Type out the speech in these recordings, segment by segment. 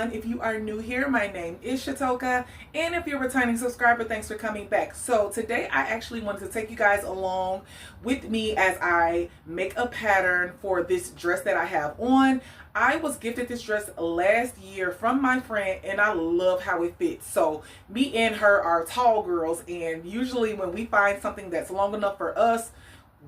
everyone. If you are new here, my name is Shatoka, and if you're a returning subscriber, thanks for coming back. So today I actually wanted to take you guys along with me as I make a pattern for this dress that I have on. I was gifted this dress last year from my friend, and I love how it fits. So me and her are tall girls, and usually when we find something that's long enough for us,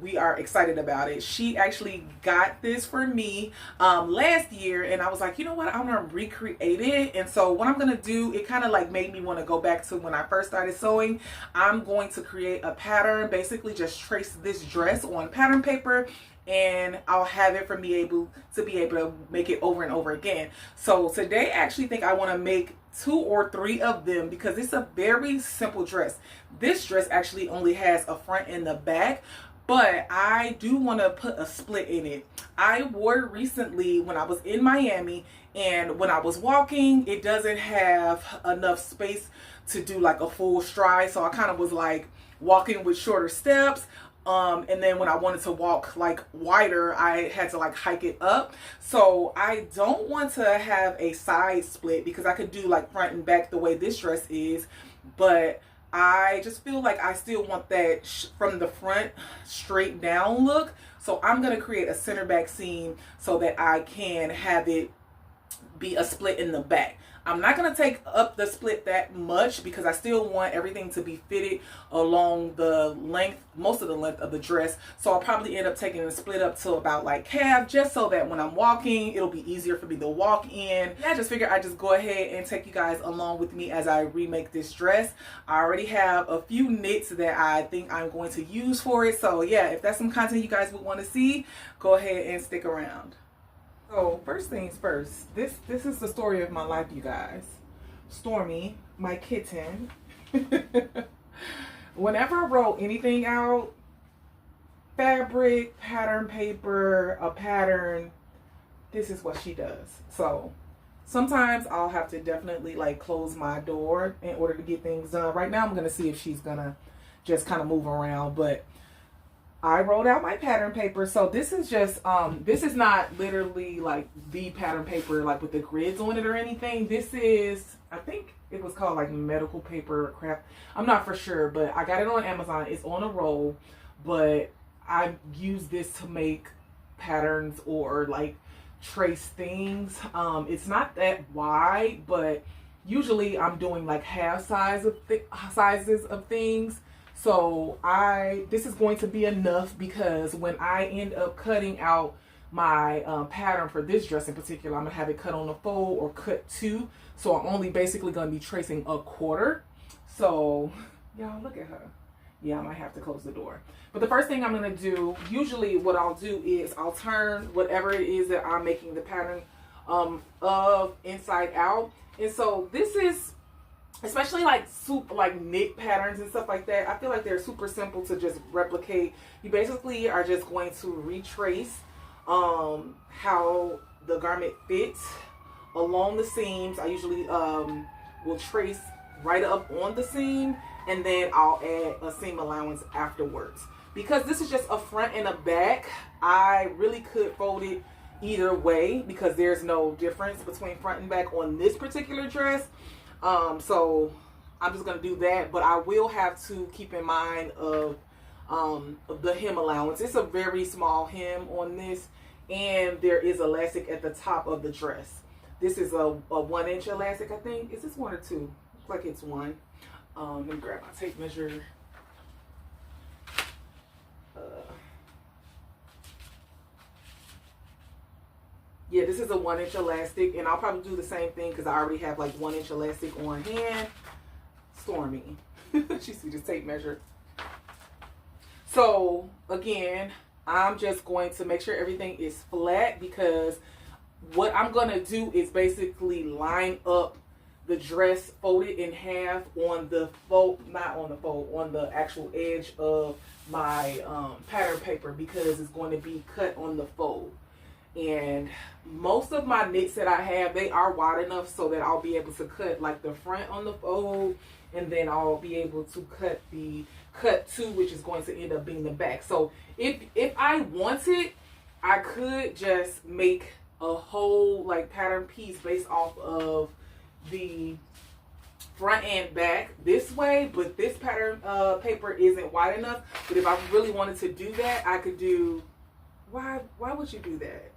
we are excited about it. She actually got this for me last year, and I was like, you know what, I'm gonna recreate it. And so what I'm gonna do, it kind of like made me want to go back to when I first started sewing. I'm going to create a pattern, basically just trace this dress on pattern paper, and I'll have it for me able to make it over and over again. So today I actually think I want to make 2 or 3 of them because it's a very simple dress. This dress actually only has a front and the back, but I do want to put a split in it. I wore it recently when I was in Miami, and when I was walking, it doesn't have enough space to do like a full stride. So I kind of was like walking with shorter steps. And then when I wanted to walk like wider, I had to like hike it up. So I don't want to have a side split because I could do like front and back the way this dress is, but I just feel like I still want that from the front straight down look. So I'm going to create a center back seam so that I can have it be a split in the back. I'm not going to take up the split that much because I still want everything to be fitted along the length, most of the length of the dress. So I'll probably end up taking the split up to about like calf, just so that when I'm walking, it'll be easier for me to walk in. Yeah, I just figured I'd just go ahead and take you guys along with me as I remake this dress. I already have a few knits that I think I'm going to use for it. So yeah, if that's some content you guys would want to see, go ahead and stick around. So first things first, this is the story of my life, you guys. Stormy, my kitten. Whenever I roll anything out, fabric, pattern paper, a pattern, this is what she does. So sometimes I'll have to definitely like close my door in order to get things done. Right now I'm gonna see if she's gonna just kind of move around, but I rolled out my pattern paper. So this is just, this is not literally like the pattern paper like with the grids on it or anything. This is, I think it was called like medical paper or craft. I'm not for sure, but I got it on Amazon. It's on a roll, but I use this to make patterns or like trace things. It's not that wide, but usually I'm doing like half size of sizes of things. So this is going to be enough because when I end up cutting out my pattern for this dress in particular, I'm going to have it cut on the fold or cut 2. So I'm only basically going to be tracing a quarter. So y'all look at her. Yeah, I might have to close the door. But the first thing I'm going to do, usually what I'll do is I'll turn whatever it is that I'm making the pattern of inside out. And so this is, especially like knit patterns and stuff like that, I feel like they're super simple to just replicate. You basically are just going to retrace how the garment fits along the seams. I usually will trace right up on the seam, and then I'll add a seam allowance afterwards. Because this is just a front and a back, I really could fold it either way because there's no difference between front and back on this particular dress. So I'm just going to do that, but I will have to keep in mind of the hem allowance. It's a very small hem on this, and there is elastic at the top of the dress. This is a 1-inch elastic, I think. Is this 1 or 2? Looks like it's 1. Let me grab my tape measure. Yeah, this is a 1-inch elastic, and I'll probably do the same thing because I already have like 1-inch elastic on hand. Stormy. She see this tape measure. So again, I'm just going to make sure everything is flat because what I'm going to do is basically line up the dress folded in half on the fold, not on the fold, on the actual edge of my pattern paper because it's going to be cut on the fold. And most of my knits that I have, they are wide enough so that I'll be able to cut like the front on the fold, and then I'll be able to cut 2, which is going to end up being the back. So if I wanted, I could just make a whole like pattern piece based off of the front and back this way, but this pattern paper isn't wide enough. But if I really wanted to do that, I could do, why would you do that?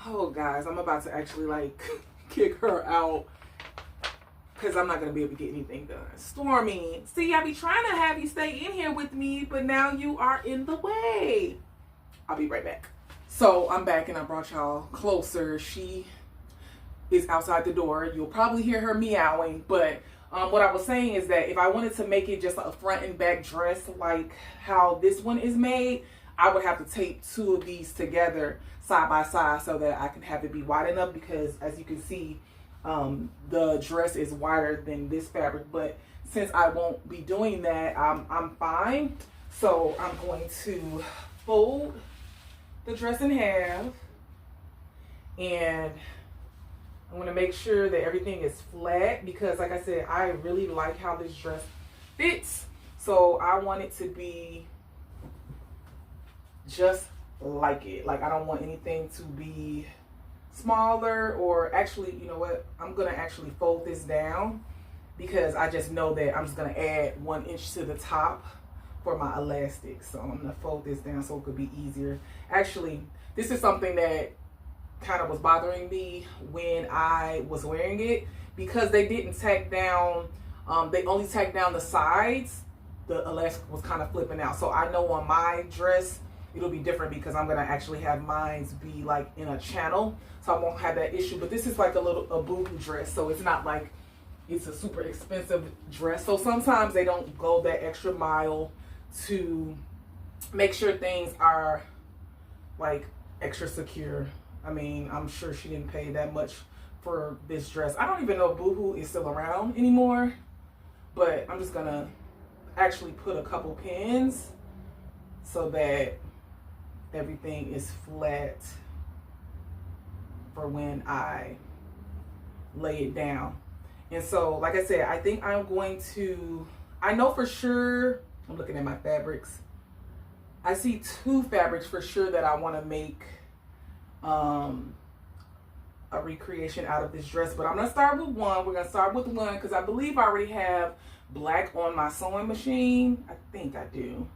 Oh guys, I'm about to actually like kick her out because I'm not going to be able to get anything done. Stormy, see, I be trying to have you stay in here with me, but now you are in the way. I'll be right back. So I'm back and I brought y'all closer. She is outside the door. You'll probably hear her meowing, but what I was saying is that if I wanted to make it just a front and back dress like how this one is made, I would have to tape two of these together side by side so that I can have it be wide enough, because as you can see, the dress is wider than this fabric. But since I won't be doing that, I'm fine. So I'm going to fold the dress in half, and I'm going to make sure that everything is flat, because like I said, I really like how this dress fits. So I want it to be just like it. Like, I don't want anything to be smaller, or actually, you know what? I'm going to actually fold this down, because I just know that I'm just going to add 1 inch to the top for my elastic. So I'm going to fold this down so it could be easier. Actually, this is something that kind of was bothering me when I was wearing it, because they didn't tack down, they only tacked down the sides. The elastic was kind of flipping out. So I know on my dress it'll be different, because I'm gonna actually have mine be like in a channel, so I won't have that issue. But this is like a boohoo dress, so it's not like it's a super expensive dress. So sometimes they don't go that extra mile to make sure things are like extra secure. I mean, I'm sure she didn't pay that much for this dress. I don't even know if Boohoo is still around anymore, but I'm just gonna actually put a couple pins so that everything is flat for when I lay it down. And so, like I said, I think I'm going to, I know for sure, I'm looking at my fabrics. I see 2 fabrics for sure that I want to make a recreation out of this dress, but I'm gonna start with one. We're gonna start with one because I believe I already have black on my sewing machine. I think I do.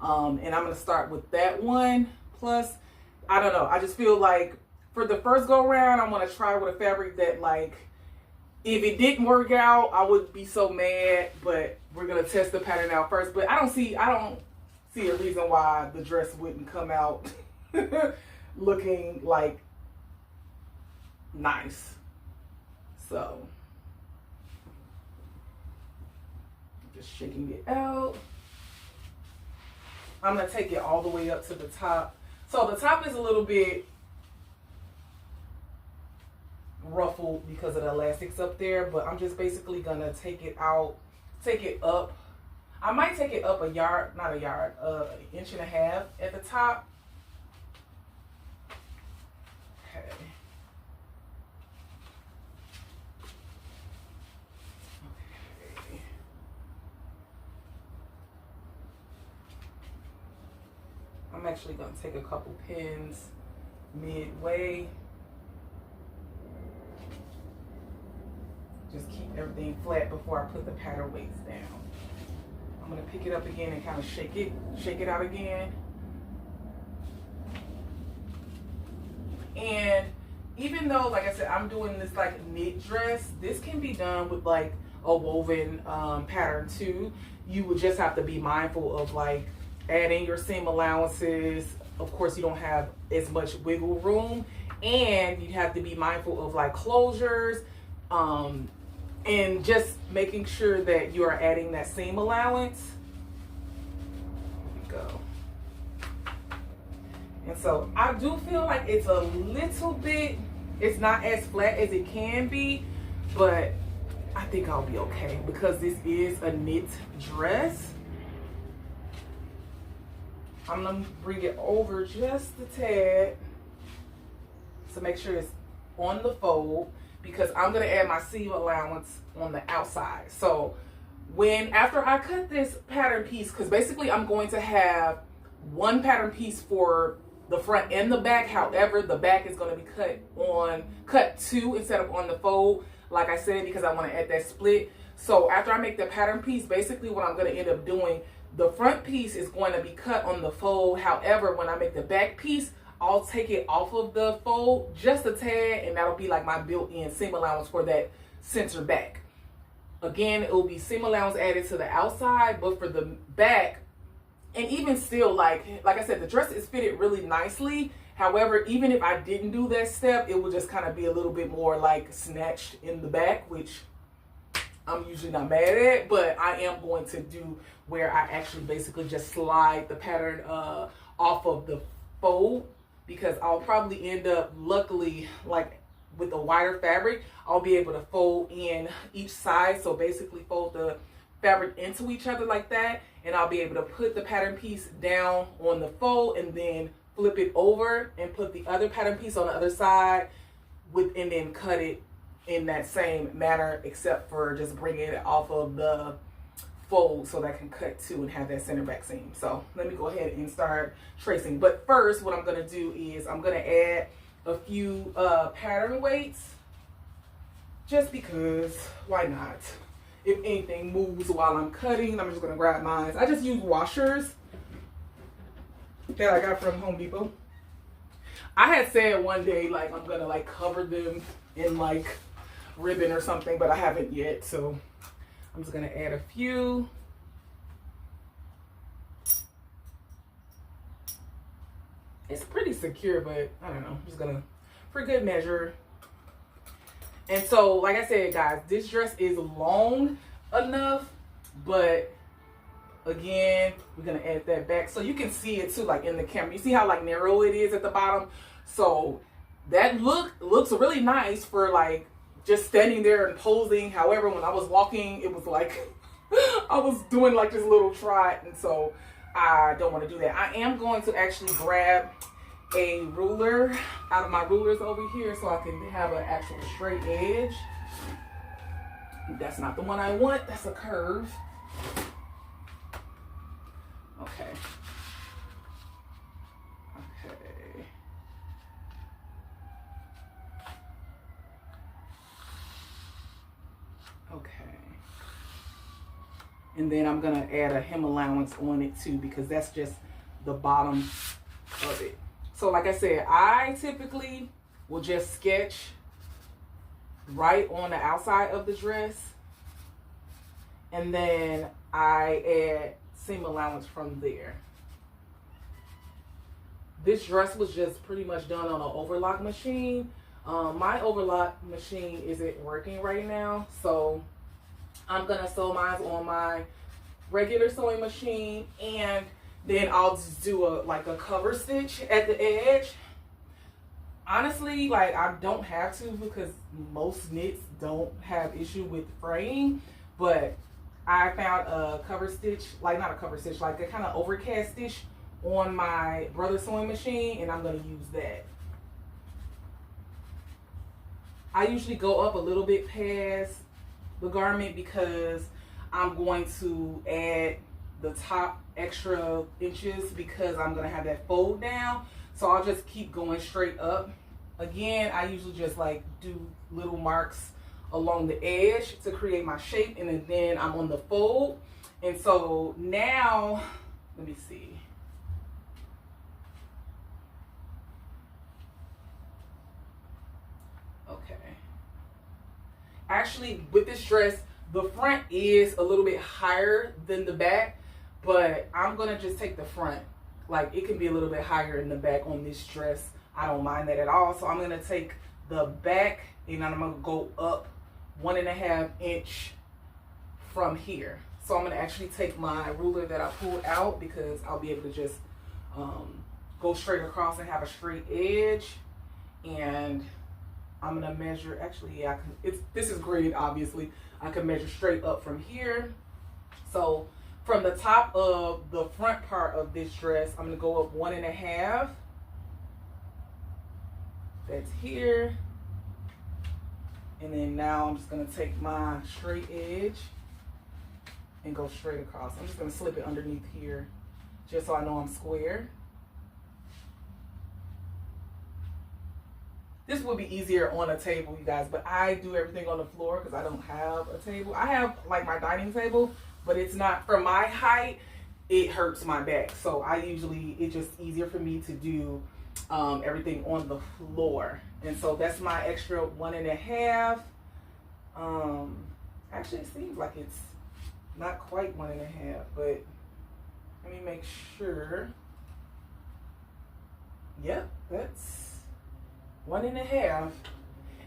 And I'm gonna start with that one. Plus, I don't know, I just feel like for the first go around, I want to try with a fabric that, like, if it didn't work out, I would be so mad. But we're gonna test the pattern out first. But I don't see a reason why the dress wouldn't come out looking like nice. So just shaking it out. I'm gonna take it all the way up to the top. So the top is a little bit ruffled because of the elastics up there, but I'm just basically gonna take it out, take it up. I might take it up a yard, not a yard, an inch and a half at the top. Okay. Okay. I'm actually gonna take a couple pins midway. Just keep everything flat before I put the pattern weights down. I'm gonna pick it up again and kind of shake it out again. And even though, like I said, I'm doing this like knit dress, this can be done with like a woven pattern too. You would just have to be mindful of like adding your seam allowances. Of course, you don't have as much wiggle room, and you have to be mindful of like closures, and just making sure that you are adding that seam allowance. There we go. And so I do feel like it's a little bit, it's not as flat as it can be, but I think I'll be okay because this is a knit dress. I'm gonna bring it over just a tad to make sure it's on the fold, because I'm gonna add my seam allowance on the outside. So after I cut this pattern piece, because basically I'm going to have one pattern piece for the front and the back. However, the back is going to be cut two instead of on the fold, like I said, because I want to add that split. So after I make the pattern piece, basically what I'm going to end up doing, the front piece is going to be cut on the fold. However, when I make the back piece, I'll take it off of the fold just a tad, and that'll be like my built-in seam allowance for that center back. Again, it will be seam allowance added to the outside, but for the back, and even still, like I said, the dress is fitted really nicely. However, even if I didn't do that step, it would just kind of be a little bit more like snatched in the back, which I'm usually not mad at, but I am going to do where I actually basically just slide the pattern off of the fold, because I'll probably end up, luckily, like with the wider fabric, I'll be able to fold in each side. So basically fold the fabric into each other like that, and I'll be able to put the pattern piece down on the fold and then flip it over and put the other pattern piece on the other side and then cut it in that same manner, except for just bringing it off of the fold so that I can cut two and have that center back seam. So let me go ahead and start tracing. But first, what I'm going to do is I'm going to add a few pattern weights, just because, why not? If anything moves while I'm cutting, I'm just going to grab mine. I just use washers that I got from Home Depot. I had said one day, like, I'm going to like cover them in like ribbon or something, but I haven't yet. So I'm just going to add a few. It's pretty secure, but I don't know. I'm just going to, for good measure. And so, like I said, guys, this dress is long enough, but again, we're going to add that back so you can see it too, like in the camera. You see how like narrow it is at the bottom? So that looks really nice for like just standing there and posing. However, when I was walking, it was like I was doing like this little trot, and so I don't want to do that. I am going to actually grab a ruler out of my rulers over here so I can have an actual straight edge. That's not the one I want. That's a curve. Okay. Okay. Okay. And then I'm gonna add a hem allowance on it too, because that's just the bottom of it. So like I said, I typically will just sketch right on the outside of the dress, and then I add seam allowance from there. This dress was just pretty much done on an overlock machine. My overlock machine isn't working right now, so I'm gonna sew mine on my regular sewing machine, and then I'll just do a cover stitch at the edge. Honestly, like, I don't have to, because most knits don't have issue with fraying, but I found a cover stitch, like not a cover stitch, like a kind of overcast stitch on my brother's sewing machine, and I'm going to use that. I usually go up a little bit past the garment because I'm going to add the top extra inches, because I'm going to have that fold down. So I'll just keep going straight up. Again, I usually just like do little marks along the edge to create my shape, and then I'm on the fold. And so now, let me see. Okay. Actually, with this dress, the front is a little bit higher than the back, but I'm gonna just take the front. Like, it can be a little bit higher in the back on this dress. I don't mind that at all. So I'm gonna take the back, and I'm gonna go up 1.5 inch from here. So I'm gonna actually take my ruler that I pulled out, because I'll be able to just go straight across and have a straight edge. And I'm gonna measure, actually, yeah, this is graded, obviously. I can measure straight up from here. So from the top of the front part of this dress, I'm gonna go up 1.5. That's here. And then now I'm just gonna take my straight edge and go straight across. I'm just gonna slip it underneath here, just so I know I'm square. this would be easier on a table, you guys, but I do everything on the floor because I don't have a table. I have like my dining table, but it's not for my height. It hurts my back, so it's just easier for me to do everything on the floor. And so that's my extra 1.5. Actually, it seems like it's not quite 1.5, but let me make sure. Yep, that's 1.5.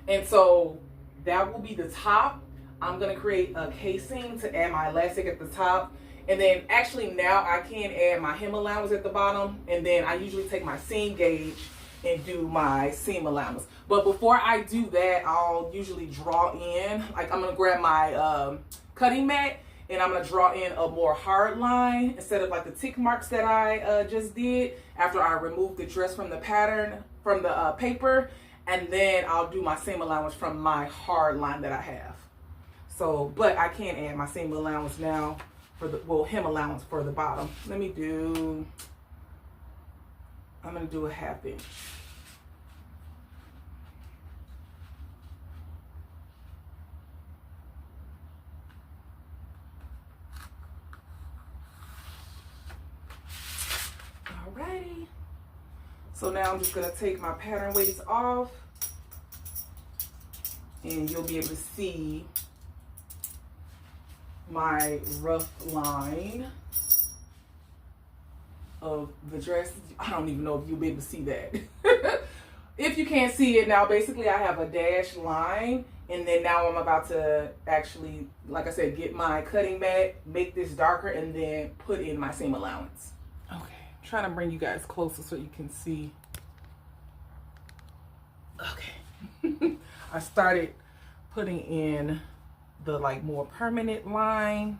And so that will be the top. I'm gonna create a casing to add my elastic at the top. And then actually now I can add my hem allowance at the bottom. And then I usually take my seam gauge and do my seam allowance. But before I do that, I'll usually draw in, like I'm gonna grab my cutting mat and I'm gonna draw in a more hard line instead of like the tick marks that I just did after I removed the dress from the pattern, from the paper. And then I'll do my seam allowance from my hard line that I have. So, but I can add my seam allowance now for the, well, hem allowance for the bottom. I'm gonna do a 1/2 inch. Alrighty. So now I'm just gonna take my pattern weights off and you'll be able to see my rough line of the dress. I don't even know if you'll be able to see that. If you can't see it now, basically I have a dashed line, and then now I'm about to actually, like I said, get my cutting mat, make this darker, and then put in my seam allowance. Okay, I'm trying to bring you guys closer so you can see. Okay. I started putting in the like more permanent line.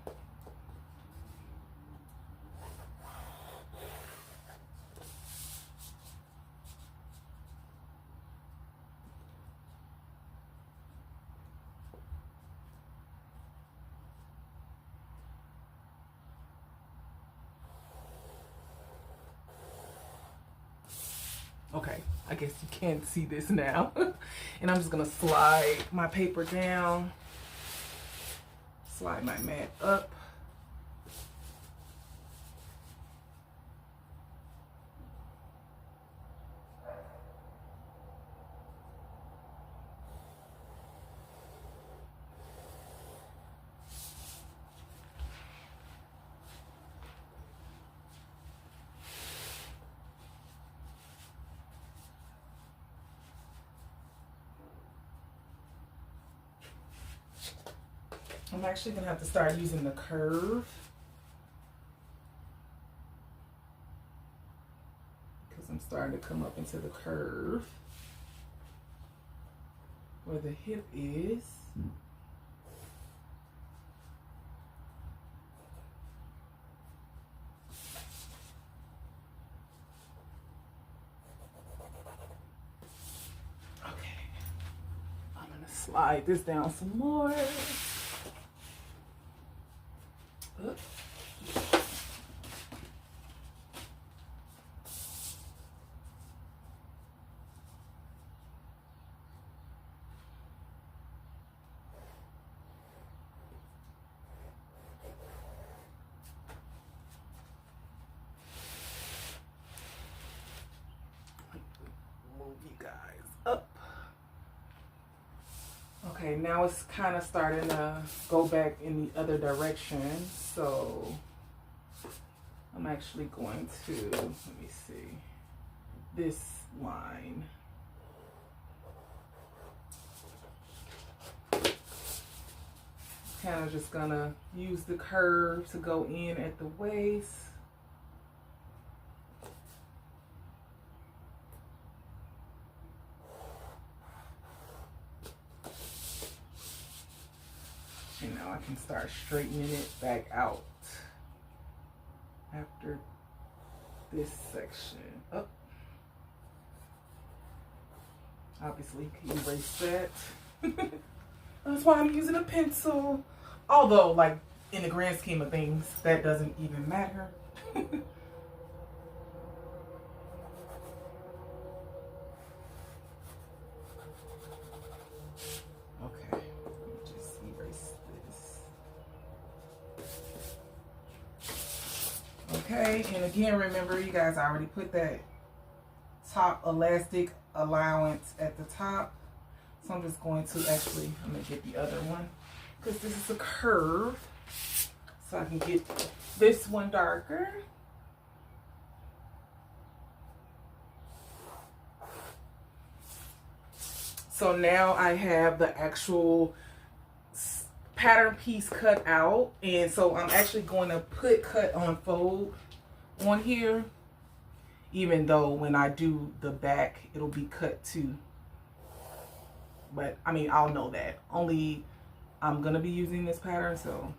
Okay, I guess you can't see this now. And I'm just gonna slide my paper down, slide my mat up. I'm actually gonna have to start using the curve because I'm starting to come up into the curve where the hip is. Okay, I'm gonna slide this down some more. Move you guys up. Okay, now it's kind of starting to go back in the other direction, so I'm actually going to, let me see, this line. Kind of just gonna use the curve to go in at the waist. And now I can start straightening it back out after this section. Oh. Obviously, you can erase that. That's why I'm using a pencil. Although, like, in the grand scheme of things, that doesn't even matter. Okay, and again, remember you guys, I already put that top elastic allowance at the top. So I'm just going to actually, I'm gonna get the other one because this is a curve. So I can get this one darker. So now I have the actual pattern piece cut out, and so I'm actually going to put cut on fold on here, even though when I do the back it'll be cut too, but I mean I'll know that only I'm gonna be using this pattern. So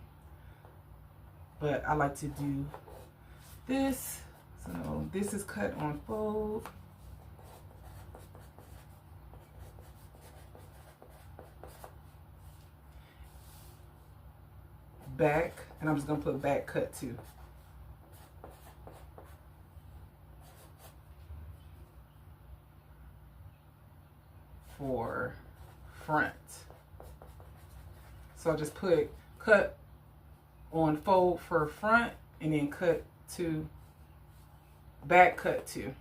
but I like to do this, so this is cut on fold. Back, and I'm just gonna put back cut too. For front. So I just put cut on fold for front, and then cut to back cut to.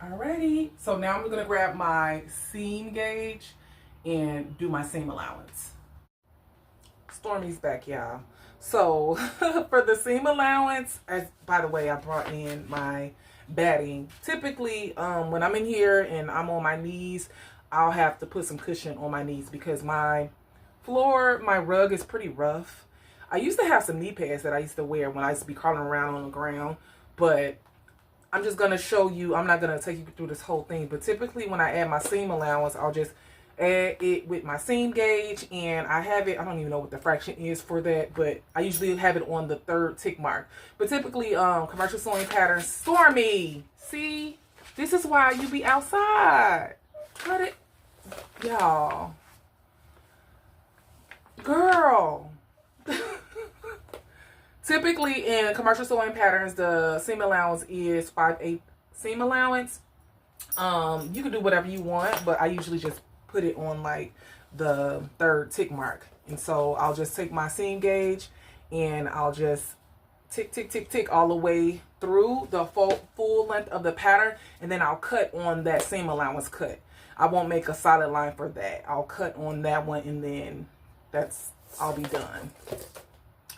Alrighty, so now I'm gonna grab my seam gauge and do my seam allowance. Stormy's back, y'all. So for the seam allowance, as by the way, I brought in my batting. Typically, when I'm in here and I'm on my knees, I'll have to put some cushion on my knees because my floor, my rug is pretty rough. I used to have some knee pads that I used to wear when I used to be crawling around on the ground, but I'm just going to show you, I'm not going to take you through this whole thing, but typically when I add my seam allowance, I'll just add it with my seam gauge, and I have it, I don't even know what the fraction is for that, but I usually have it on the 3rd tick mark. But typically, commercial sewing patterns, Stormy, see, this is why you be outside. Let it, y'all, girl. Typically in commercial sewing patterns, the seam allowance is 5/8 seam allowance. You can do whatever you want, but I usually just put it on like the 3rd tick mark. And so I'll just take my seam gauge and I'll just tick, tick, tick, tick all the way through the full length of the pattern. And then I'll cut on that seam allowance cut. I won't make a solid line for that. I'll cut on that one, and then I'll be done.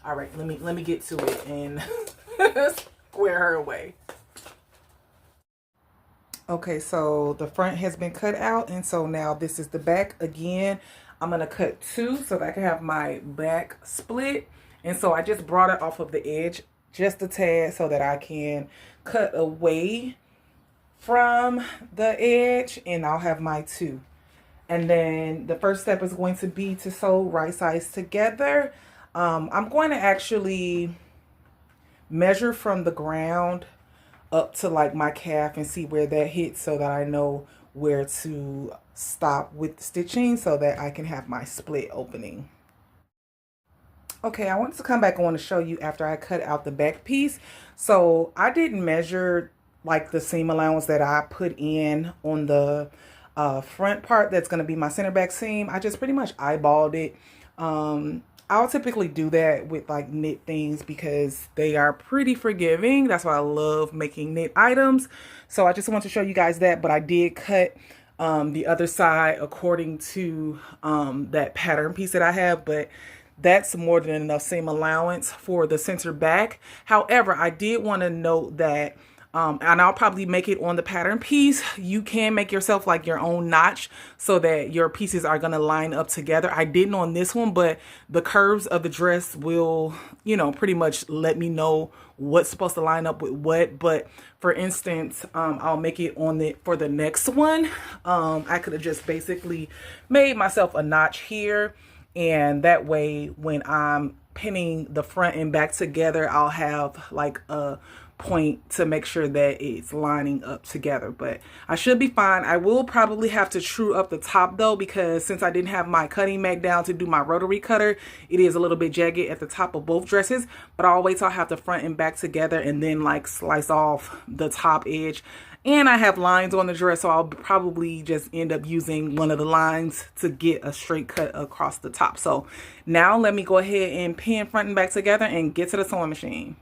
All right, let me get to it and square her away. Okay, so the front has been cut out, and so now this is the back. Again, I'm going to cut 2 so that I can have my back split. And so I just brought it off of the edge just a tad so that I can cut away from the edge, and I'll have my 2. And then the first step is going to be to sew right sides together. I'm going to actually measure from the ground up to like my calf and see where that hits so that I know where to stop with the stitching so that I can have my split opening. Okay, I wanted to come back on to show you after I cut out the back piece. So I didn't measure like the seam allowance that I put in on the front part that's going to be my center back seam. I just pretty much eyeballed it. I'll typically do that with like knit things because they are pretty forgiving. That's why I love making knit items. So I just want to show you guys that, but I did cut the other side according to that pattern piece that I have, but that's more than enough seam allowance for the center back. However, I did want to note that and I'll probably make it on the pattern piece. You can make yourself like your own notch so that your pieces are going to line up together. I didn't on this one, but the curves of the dress will, you know, pretty much let me know what's supposed to line up with what. But for instance, I'll make it on the for the next one. I could have just basically made myself a notch here, and that way when I'm pinning the front and back together, I'll have like a point to make sure that it's lining up together. But I should be fine. I will probably have to true up the top though, because since I didn't have my cutting mat down to do my rotary cutter, it is a little bit jagged at the top of both dresses. But I'll wait till I have the front and back together and then like slice off the top edge. And I have lines on the dress, so I'll probably just end up using one of the lines to get a straight cut across the top. So now let me go ahead and pin front and back together and get to the sewing machine.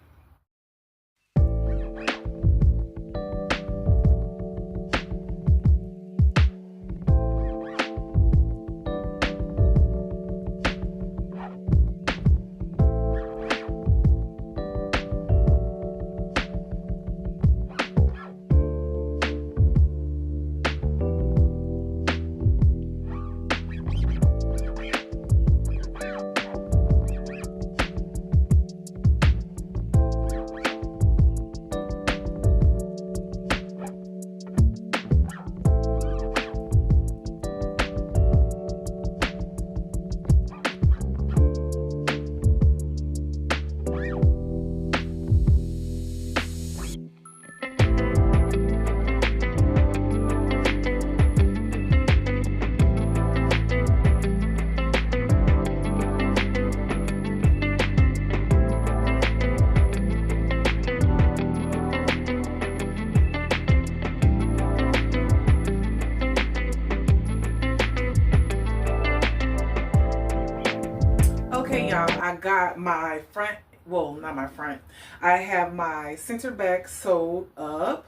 got my front, well, not my front. I have my center back sewed up.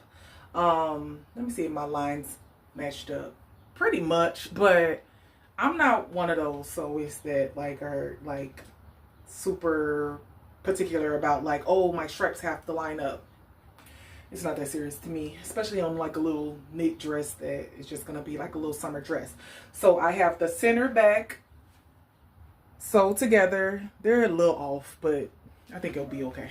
Let me see if my lines matched up. Pretty much, but I'm not one of those sewists that like are like super particular about like, oh, my stripes have to line up. It's not that serious to me, especially on like a little knit dress that is just gonna be like a little summer dress. So I have the center back sewed together. They're a little off, but I think it'll be okay.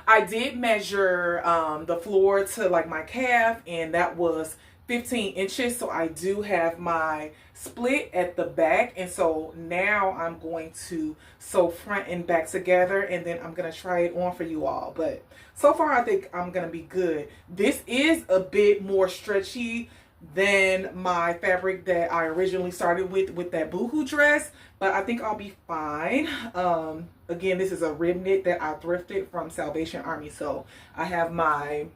I did measure the floor to like my calf, and that was 15 inches. So I do have my split at the back, and so now I'm going to sew front and back together, and then I'm gonna try it on for you all. But so far I think I'm gonna be good. This is a bit more stretchy than my fabric that I originally started with that Boohoo dress, but I think I'll be fine. Again, this is a rib knit that I thrifted from Salvation Army. So I have my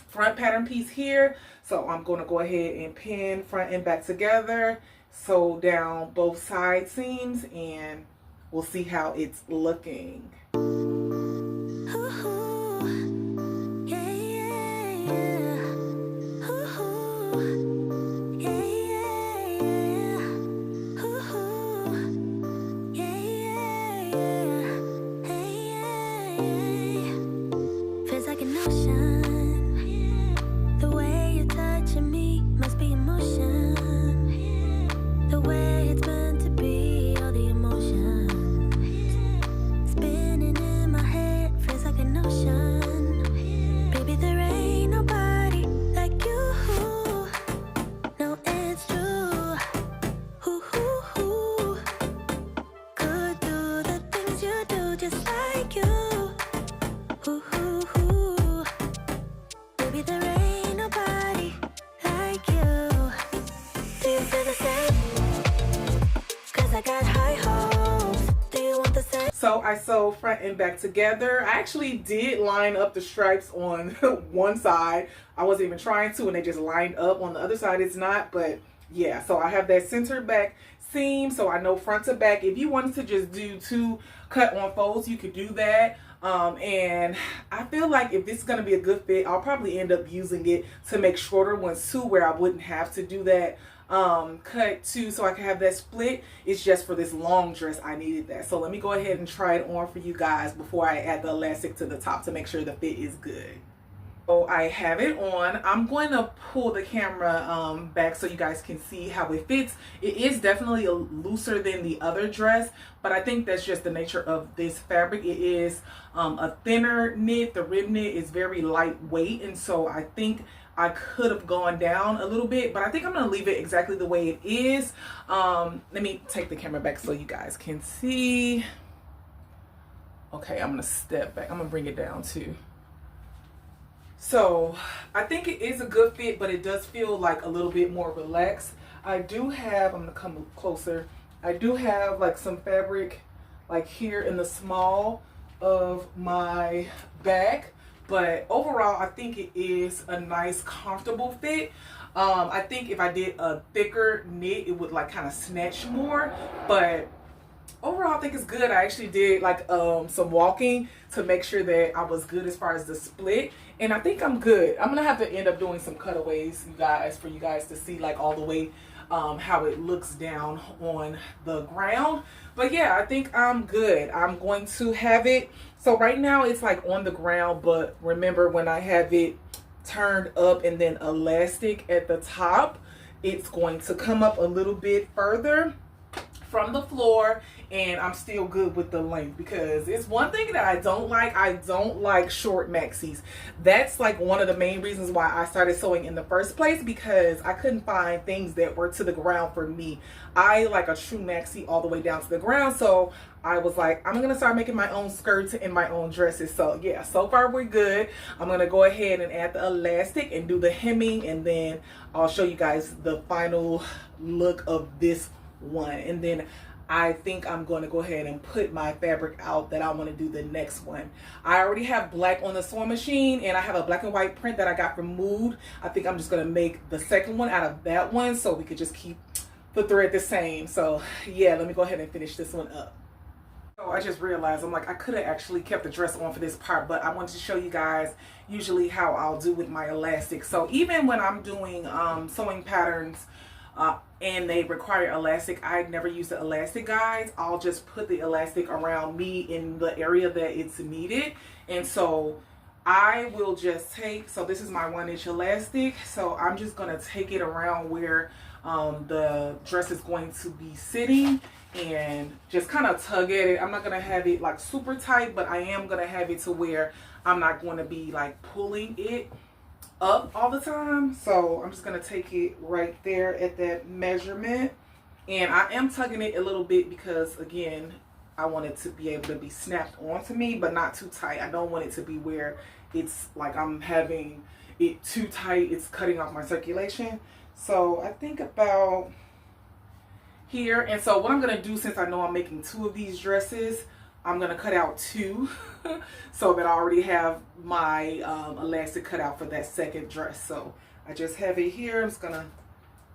front pattern piece here, so I'm going to go ahead and pin front and back together, sew down both side seams, and we'll see how it's looking. So I sewed front and back together. I actually did line up the stripes on one side. I wasn't even trying to, and they just lined up. On the other side it's not, but yeah. So I have that center back seam, so I know front to back. If you wanted to just do 2 cut on folds, you could do that. And I feel like if this is going to be a good fit, I'll probably end up using it to make shorter ones too, where I wouldn't have to do that cut too, so I can have that split. It's just for this long dress I needed that. So let me go ahead and try it on for you guys before I add the elastic to the top to make sure the fit is good. So I have it on. I'm going to pull the camera back so you guys can see how it fits. It is definitely looser than the other dress, but I think that's just the nature of this fabric. It is a thinner knit. The rib knit is very lightweight, and so I think I could have gone down a little bit, but I think I'm going to leave it exactly the way it is. Let me take the camera back so you guys can see. Okay, I'm going to step back. I'm going to bring it down too. So I think it is a good fit, but it does feel like a little bit more relaxed. I do have, I'm going to come closer. I do have like some fabric like here in the small of my back. But overall, I think it is a nice, comfortable fit. I think if I did a thicker knit, it would like kind of snatch more. But overall, I think it's good. I actually did like some walking to make sure that I was good as far as the split. And I think I'm good. I'm going to have to end up doing some cutaways, you guys, for you guys to see like all the way how it looks down on the ground. But yeah, I think I'm good. I'm going to have it. So right now it's like on the ground, but remember when I have it turned up and then elastic at the top, it's going to come up a little bit further from the floor, and I'm still good with the length, because it's one thing that I don't like short maxis. That's like one of the main reasons why I started sewing in the first place, because I couldn't find things that were to the ground for me. I like a true maxi all the way down to the ground, so I was like, I'm gonna start making my own skirts and my own dresses. So yeah, so far we're good. I'm gonna go ahead and add the elastic and do the hemming, and then I'll show you guys the final look of this one. And then I think I'm going to go ahead and put my fabric out that I want to do the next one. I already have black on the sewing machine, and I have a black and white print that I got from Mood. I think I'm just going to make the second one out of that one, so we could just keep the thread the same. So yeah, let me go ahead and finish this one up. So I just realized, I'm like, I could have actually kept the dress on for this part, but I wanted to show you guys usually how I'll do with my elastic. So even when I'm doing sewing patterns and they require elastic, I never use the elastic guides. I'll just put the elastic around me in the area that it's needed. And so I will just take, so this is my 1-inch elastic, so I'm just going to take it around where the dress is going to be sitting and just kind of tug at it. I'm not going to have it like super tight, but I am going to have it to where I'm not going to be like pulling it up all the time. So I'm just going to take it right there at that measurement, and I am tugging it a little bit because, again, I want it to be able to be snapped onto me, but not too tight. I don't want it to be where it's like I'm having it too tight, it's cutting off my circulation. So I think about here. And so what I'm going to do, since I know I'm making 2 of these dresses, I'm going to cut out 2 so that I already have my elastic cut out for that second dress. So I just have it here. I'm just going to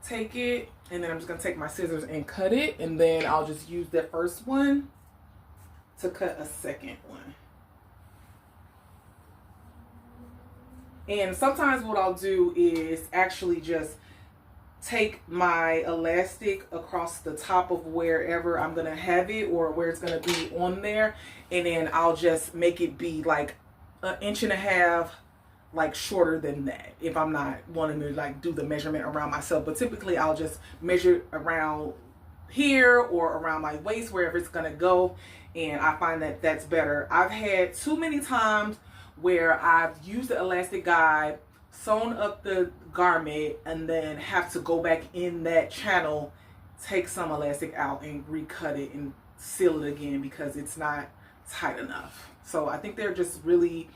take it, and then I'm just going to take my scissors and cut it, and then I'll just use that first one to cut a second one. And sometimes what I'll do is actually just take my elastic across the top of wherever I'm gonna have it, or where it's gonna be on there, and then I'll just make it be like 1.5 inches like shorter than that, if I'm not wanting to like do the measurement around myself. But typically I'll just measure around here or around my waist, wherever it's gonna go, and I find that that's better. I've had too many times where I've used the elastic guide, sewn up the garment, and then have to go back in that channel, take some elastic out and recut it and seal it again because it's not tight enough. So I think they're just really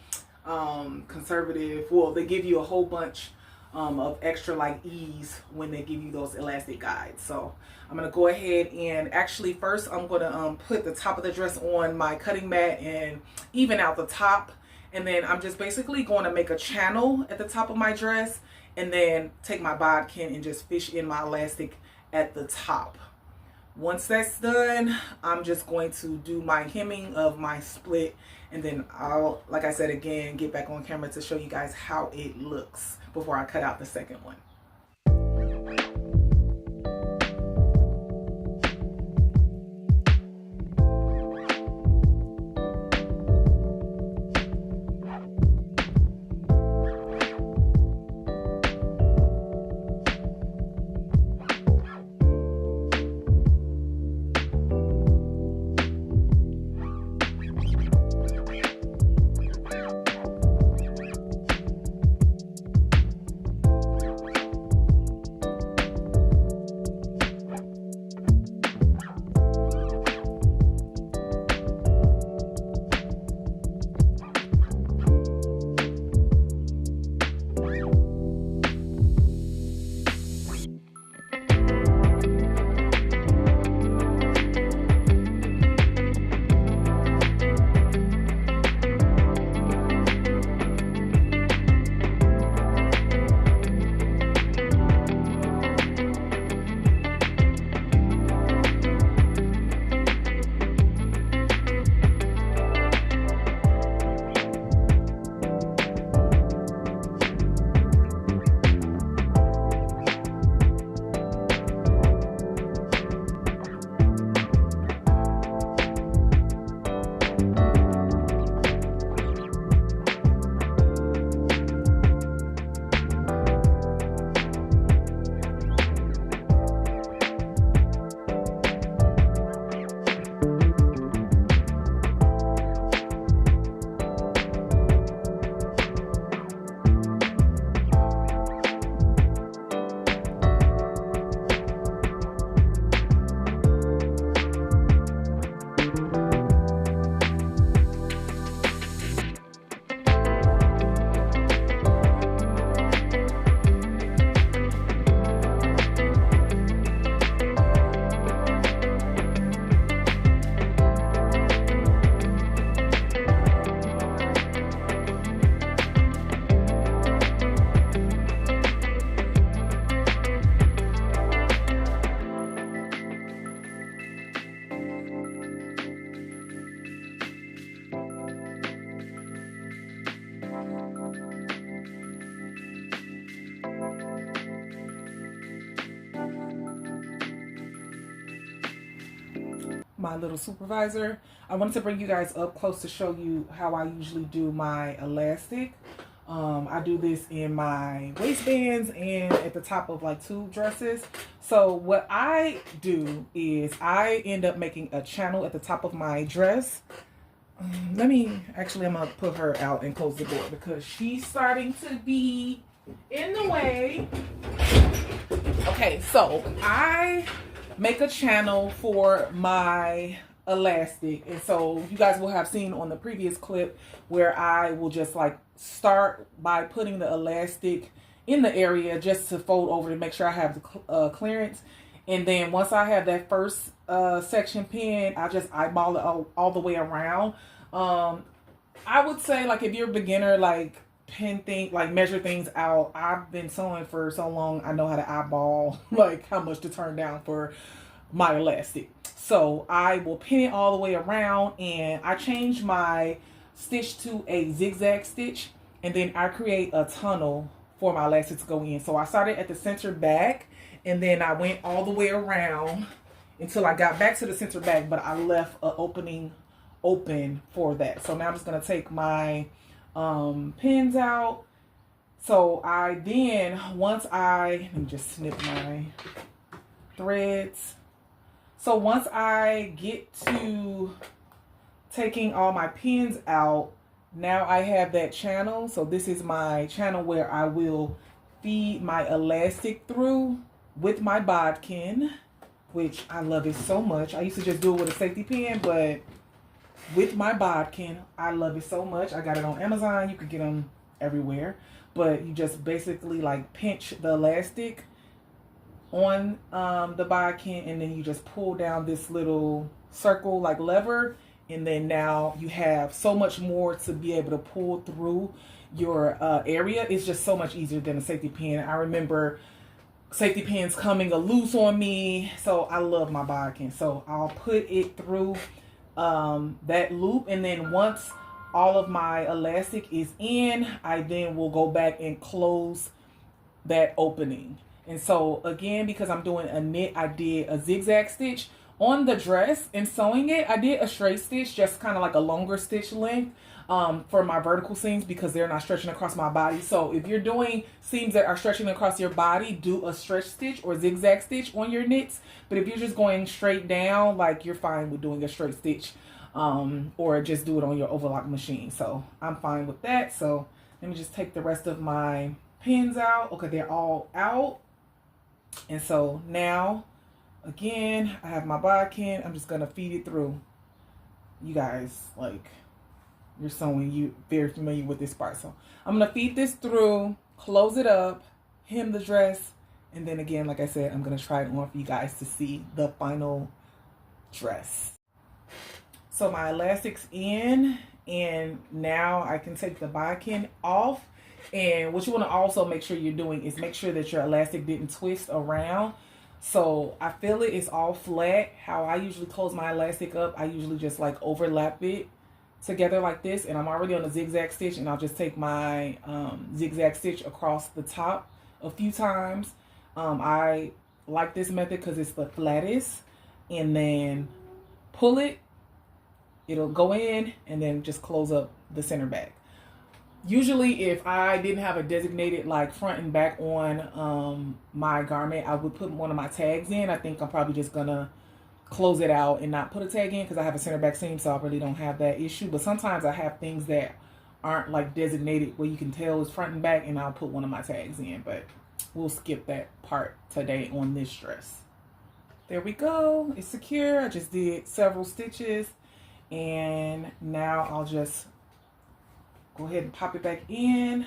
conservative. Well, they give you a whole bunch of extra like ease when they give you those elastic guides. So I'm gonna go ahead and actually first I'm gonna put the top of the dress on my cutting mat and even out the top, and then I'm just basically going to make a channel at the top of my dress, and then take my bodkin and just fish in my elastic at the top. Once that's done, I'm just going to do my hemming of my split, and then I'll, like I said again, get back on camera to show you guys how it looks before I cut out the second one. My little supervisor. I wanted to bring you guys up close to show you how I usually do my elastic. I do this in my waistbands and at the top of like tube dresses. So what I do is I end up making a channel at the top of my dress. I'm gonna put her out and close the door because she's starting to be in the way. Okay, so I make a channel for my elastic, and so you guys will have seen on the previous clip where I will just like start by putting the elastic in the area just to fold over to make sure I have the clearance, and then once I have that first section pinned, I just eyeball it all the way around. I would say, like, if you're a beginner, like, measure things out. I've been sewing for so long, I know how to eyeball like how much to turn down for my elastic. So I will pin it all the way around, and I change my stitch to a zigzag stitch, and then I create a tunnel for my elastic to go in. So I started at the center back, and then I went all the way around until I got back to the center back, but I left an opening open for that. So now I'm just going to take my pins out. So I then, let me just snip my threads. So once I get to taking all my pins out, now I have that channel. So this is my channel where I will feed my elastic through with my bodkin, which I love it so much. I used to just do it with a safety pin, but with my bodkin, I love it so much. I got it on Amazon. You can get them everywhere, but you just basically like pinch the elastic on the bodkin, and then you just pull down this little circle like lever, and then now you have so much more to be able to pull through your area. It's just so much easier than a safety pin. I remember safety pins coming loose on me, so I love my bodkin. So I'll put it through that loop, and then once all of my elastic is in, I then will go back and close that opening. And so again, because I'm doing a knit, I did a zigzag stitch on the dress. And sewing it, I did a straight stitch, just kind of like a longer stitch length for my vertical seams, because they're not stretching across my body. So if you're doing seams that are stretching across your body, do a stretch stitch or zigzag stitch on your knits. But if you're just going straight down, like, you're fine with doing a straight stitch, or just do it on your overlock machine. So I'm fine with that. So let me just take the rest of my pins out. Okay, they're all out. And so now, again, I have my bodkin. I'm just going to feed it through. You guys, like, you're sewing, you very familiar with this part. So I'm going to feed this through, close it up, hem the dress, and then again, like I said, I'm going to try it on for you guys to see the final dress. So my elastic's in, and now I can take the bodkin off. And what you want to also make sure you're doing is make sure that your elastic didn't twist around. So I feel it's all flat. How I usually close my elastic up, I usually just like overlap it together like this, and I'm already on a zigzag stitch, and I'll just take my zigzag stitch across the top a few times. I like this method because it's the flattest, and then pull it, it'll go in, and then just close up the center back. Usually if I didn't have a designated like front and back on my garment, I would put one of my tags in. I think I'm probably just gonna close it out and not put a tag in because I have a center back seam, so I really don't have that issue. But sometimes I have things that aren't like designated where you can tell it's front and back, and I'll put one of my tags in, but we'll skip that part today on this dress. There we go, it's secure. I just did several stitches, and now I'll just go ahead and pop it back in.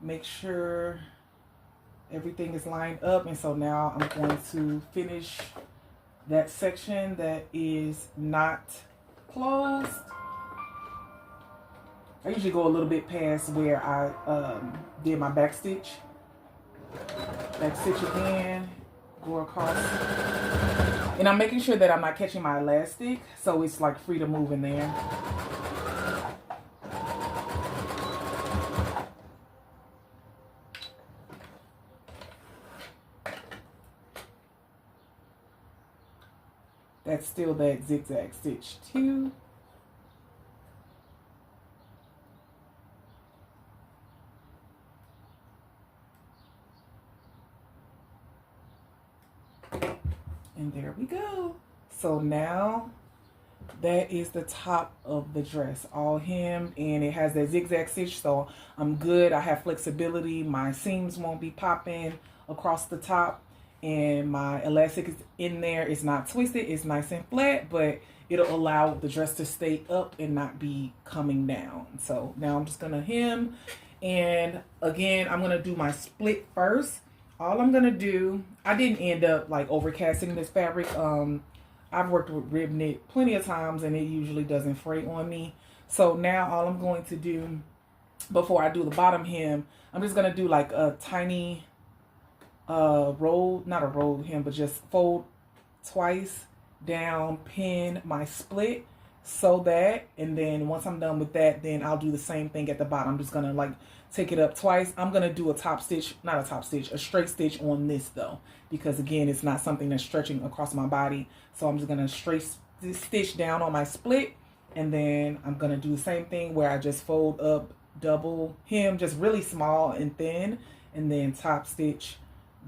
Make sure everything is lined up, and so now I'm going to finish that section that is not closed. I usually go a little bit past where I did my back stitch. Back stitch again, go across. And I'm making sure that I'm not catching my elastic, so it's like free to move in there. that's still that zigzag stitch too. And there we go. So now that is the top of the dress, all hemmed, and it has that zigzag stitch, so I'm good. I have flexibility. My seams won't be popping across the top, and my elastic is in there. It's not twisted. It's nice and flat, but it'll allow the dress to stay up and not be coming down. So now I'm just gonna hem, and again, I'm gonna do my split first. All I'm gonna do, I didn't end up like overcasting this fabric. I've worked with rib knit plenty of times and it usually doesn't fray on me. So now all I'm going to do before I do the bottom hem, I'm just gonna do like a tiny roll, not a roll hem, but just fold twice down, pin my split, sew that, and then once I'm done with that, then I'll do the same thing at the bottom. I'm just gonna like take it up twice. I'm gonna do a top stitch, not a top stitch, a straight stitch on this though, because again, it's not something that's stretching across my body. So I'm just gonna straight stitch down on my split, and then I'm gonna do the same thing where I just fold up, double hem, just really small and thin, and then top stitch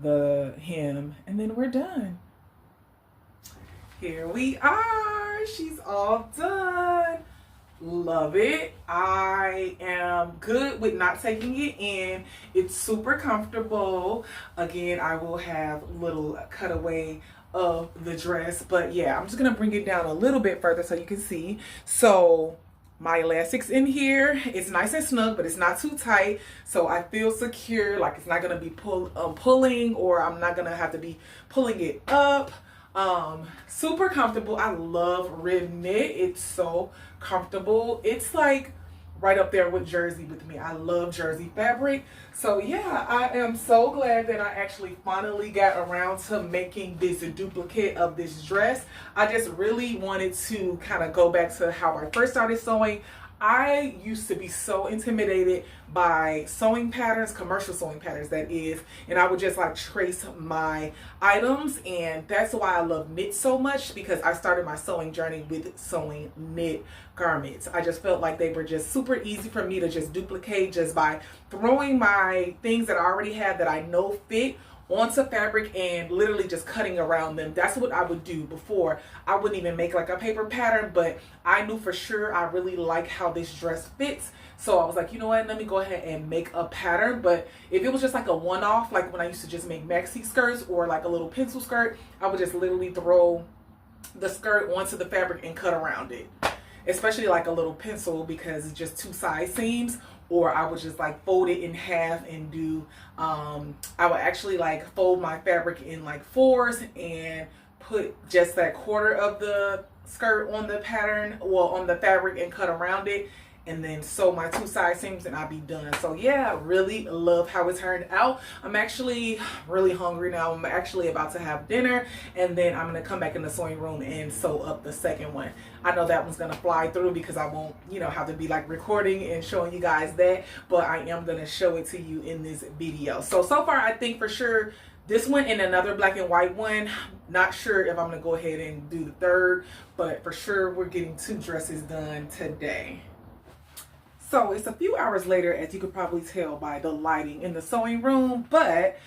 the hem, and then we're done. Here we are. She's all done. Love it. I am good with not taking it in. It's super comfortable. Again, I will have little cutaway of the dress, but yeah, I'm just gonna bring it down a little bit further so you can see. So my elastic's in here. It's nice and snug, but it's not too tight, so I feel secure. Like it's not gonna be pulling, or I'm not gonna have to be pulling it up. Super comfortable. I love rib knit. It's so comfortable. It's like right up there with jersey with me. I love jersey fabric. So yeah, I am so glad that I actually finally got around to making this duplicate of this dress. I just really wanted to kind of go back to how I first started sewing. I used to be so intimidated by sewing patterns, commercial sewing patterns that is, and I would just like trace my items, and that's why I love knit so much, because I started my sewing journey with sewing knit garments. I just felt like they were just super easy for me to just duplicate just by throwing my things that I already have that I know fit onto fabric and literally just cutting around them. That's what I would do before. I wouldn't even make like a paper pattern, but I knew for sure I really like how this dress fits. So I was like, you know what, let me go ahead and make a pattern. But if it was just like a one-off, like when I used to just make maxi skirts or like a little pencil skirt, I would just literally throw the skirt onto the fabric and cut around it. Especially like a little pencil, because it's just two side seams. Or I would just like fold it in half and do, I would actually like fold my fabric in like fours and put just that quarter of the skirt on the pattern, well, on the fabric, and cut around it, and then sew my two side seams and I'll be done. So yeah, really love how it turned out. I'm actually really hungry now. I'm actually about to have dinner, and then I'm gonna come back in the sewing room and sew up the second one. I know that one's gonna fly through because I won't, you know, have to be like recording and showing you guys that, but I am gonna show it to you in this video. So far I think for sure this one and another black and white one. Not sure if I'm gonna go ahead and do the third, but for sure we're getting 2 dresses done today. So it's a few hours later, as you could probably tell by the lighting in the sewing room, but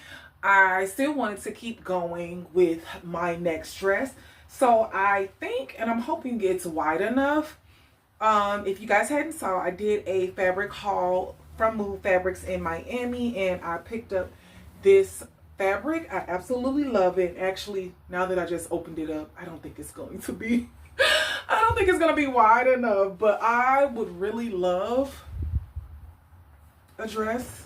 I still wanted to keep going with my next dress. So I think, and I'm hoping it's wide enough. If you guys hadn't saw, I did a fabric haul from Move Fabrics in Miami, and I picked up this fabric. I absolutely love it. Actually, now that I just opened it up, I don't think it's going to be I don't think it's gonna be wide enough, but I would really love a dress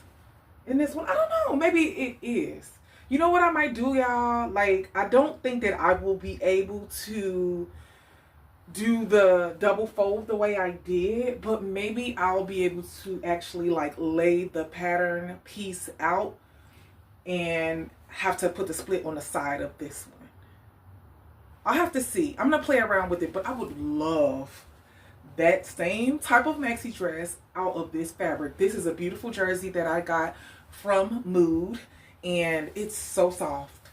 in this one. I don't know, maybe it is. You know what I might do, y'all? Like, I don't think that I will be able to do the double fold the way I did, but maybe I'll be able to actually like lay the pattern piece out and have to put the split on the side of this one. I'll have to see. I'm gonna play around with it, but I would love that same type of maxi dress out of this fabric. This is a beautiful jersey that I got from Mood, and it's so soft,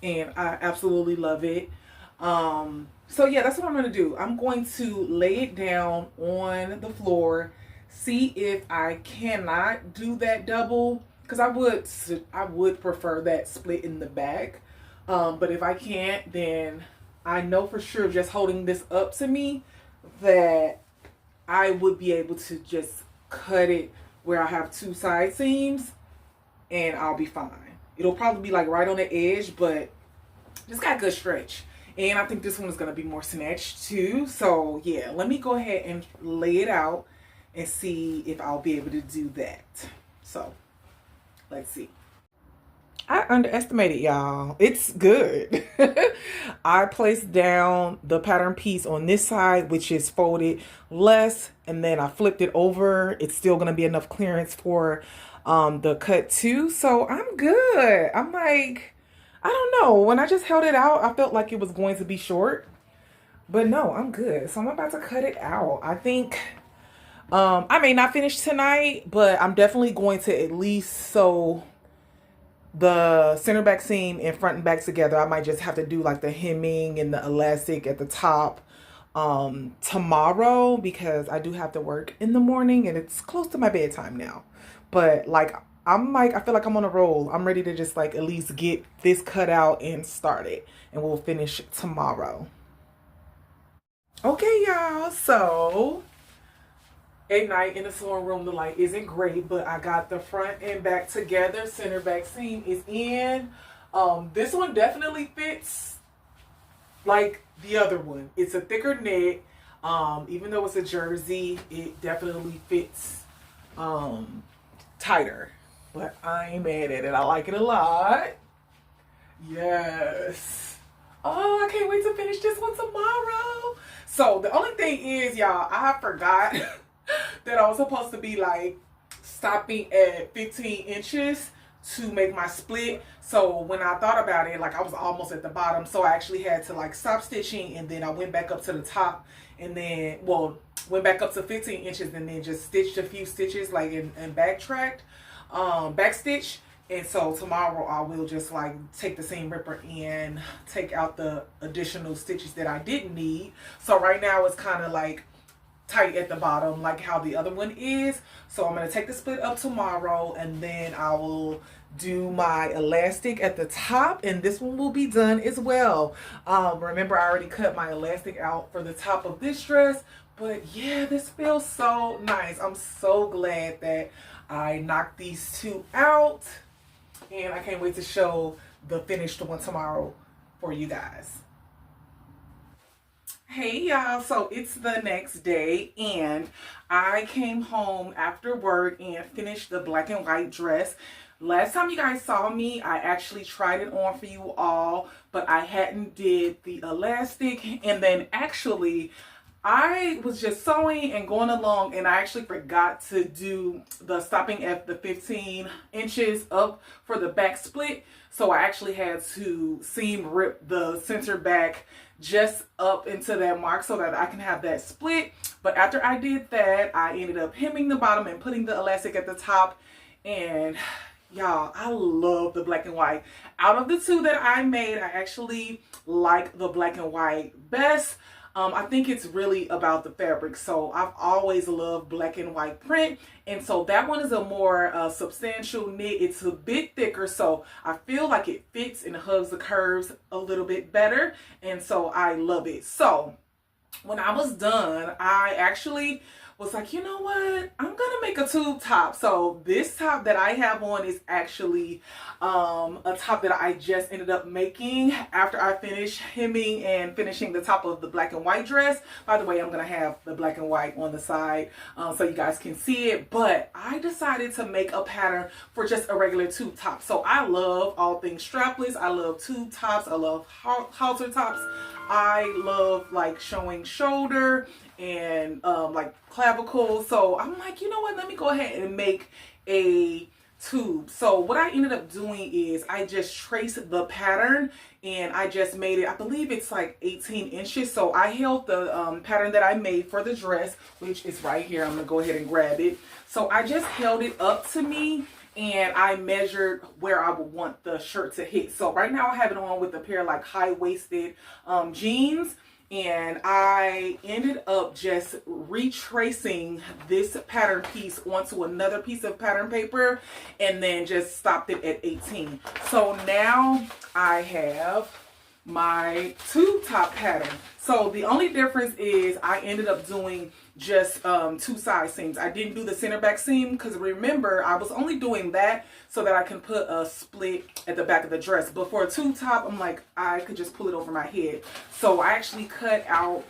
and I absolutely love it. So yeah, that's what I'm gonna do. I'm going to lay it down on the floor, see if I cannot do that double, because I would prefer that split in the back. But if I can't, then I know for sure just holding this up to me that I would be able to just cut it where I have two side seams and I'll be fine. It'll probably be like right on the edge, but it's got good stretch. And I think this one is going to be more snatched too. So yeah, let me go ahead and lay it out and see if I'll be able to do that. So let's see. I underestimated, y'all. It's good. I placed down the pattern piece on this side, which is folded less, and then I flipped it over. It's still going to be enough clearance for the cut too. So I'm good. I'm like, I don't know. When I just held it out, I felt like it was going to be short. But no, I'm good. So I'm about to cut it out. I think I may not finish tonight, but I'm definitely going to at least sew the center back seam and front and back together. I might just have to do like the hemming and the elastic at the top tomorrow, because I do have to work in the morning and it's close to my bedtime now. But like I feel like I'm on a roll. I'm ready to just like at least get this cut out and started, and we'll finish tomorrow. Okay, y'all. So at night in the sewing room, the light isn't great, but I got the front and back together. Center back seam is in. This one definitely fits like the other one. It's a thicker knit. Even though it's a jersey, it definitely fits tighter. But I ain't mad at it. I like it a lot. Yes. Oh, I can't wait to finish this one tomorrow. So the only thing is, y'all, I forgot that I was supposed to be like stopping at 15 inches to make my split. So when I thought about it, like I was almost at the bottom. So I actually had to like stop stitching, and then I went back up to the top, and then, well, went back up to 15 inches and then just stitched a few stitches like and backtracked, back stitch. And so tomorrow I will just like take the seam ripper and take out the additional stitches that I didn't need. So right now it's kind of like tight at the bottom like how the other one is. So I'm going to take the split up tomorrow, and then I will do my elastic at the top, and this one will be done as well. Remember, I already cut my elastic out for the top of this dress, but yeah, this feels so nice. I'm so glad that I knocked these two out, and I can't wait to show the finished one tomorrow for you guys. Hey y'all, so it's the next day, and I came home after work and finished the black and white dress. Last time you guys saw me, I actually tried it on for you all, but I hadn't did the elastic. And then actually I was just sewing and going along, and I actually forgot to do the stopping at the 15 inches up for the back split. So I actually had to seam rip the center back just up into that mark so that I can have that split. But after I did that, I ended up hemming the bottom and putting the elastic at the top. And y'all, I love the black and white. Out of the two that I made, I actually like the black and white best. I think it's really about the fabric. So I've always loved black and white print. And so that one is a more substantial knit. It's a bit thicker. So I feel like it fits and hugs the curves a little bit better. And so I love it. So when I was done, I actually was like, you know what? I'm gonna make a tube top. So this top that I have on is actually a top that I just ended up making after I finished hemming and finishing the top of the black and white dress. By the way, I'm gonna have the black and white on the side so you guys can see it. But I decided to make a pattern for just a regular tube top. So I love all things strapless. I love tube tops. I love halter tops. I love like showing shoulder and like clavicle. So I'm like, you know what, let me go ahead and make a tube. So what I ended up doing is I just traced the pattern, and I just made it, I believe it's like 18 inches. So I held the pattern that I made for the dress, which is right here. I'm gonna go ahead and grab it. So I just held it up to me, and I measured where I would want the shirt to hit. So right now I have it on with a pair of like high-waisted jeans. and I ended up just retracing this pattern piece onto another piece of pattern paper and then just stopped it at 18. So now I have my tube top pattern. So the only difference is I ended up doing just 2 side seams. I didn't do the center back seam because remember I was only doing that so that I can put a split at the back of the dress. But for a tube top, I'm like, I could just pull it over my head. So I actually cut out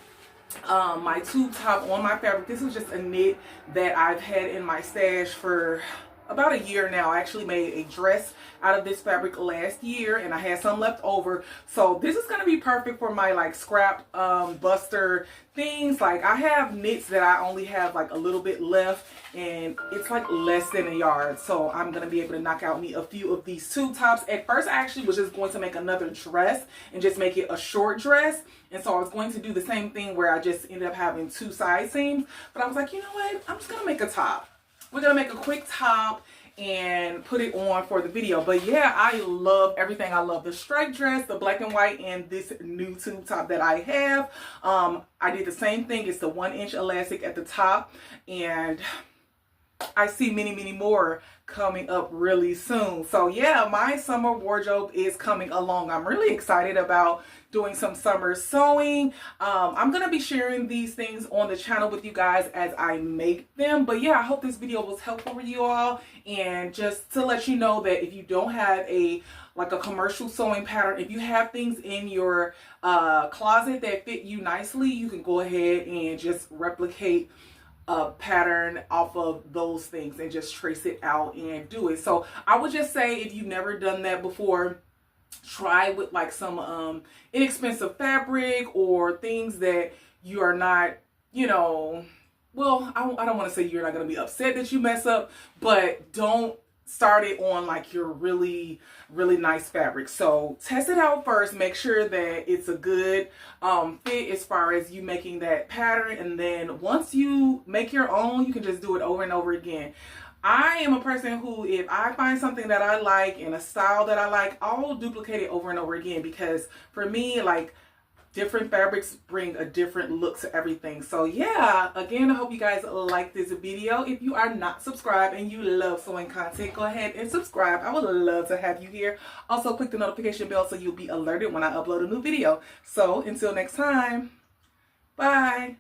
my tube top on my fabric. This was just a knit that I've had in my stash for about a year now. I actually made a dress out of this fabric last year and I had some left over. So this is going to be perfect for my like scrap buster things. Like I have knits that I only have like a little bit left and it's like less than a yard. So I'm going to be able to knock out me a few of these tube tops. At first I actually was just going to make another dress and just make it a short dress. And so I was going to do the same thing where I just ended up having 2 side seams. But I was like, you know what? I'm just going to make a top. We're going to make a quick top and put it on for the video. But yeah, I love everything. I love the striped dress, the black and white, and this new tube top that I have. I did the same thing. It's the 1-inch elastic at the top, and I see many more coming up really soon. So yeah, my summer wardrobe is coming along. I'm really excited about doing some summer sewing. I'm gonna be sharing these things on the channel with you guys as I make them. But yeah, I hope this video was helpful for you all. And just to let you know that if you don't have a commercial sewing pattern, if you have things in your closet that fit you nicely, you can go ahead and just replicate a pattern off of those things and just trace it out and do it. So I would just say, if you've never done that before, try with like some inexpensive fabric or things that you are not, you know, well, I don't want to say you're not going to be upset that you mess up, but don't start it on like your really nice fabric. So test it out first, make sure that it's a good fit as far as you making that pattern, and then once you make your own, you can just do it over and over again. I am a person who, if I find something that I like and a style that I like, I'll duplicate it over and over again, because for me, like, different fabrics bring a different look to everything. So yeah, again, I hope you guys like this video. If you are not subscribed and you love sewing content, go ahead and subscribe. I would love to have you here. Also, click the notification bell so you'll be alerted when I upload a new video. So until next time, bye.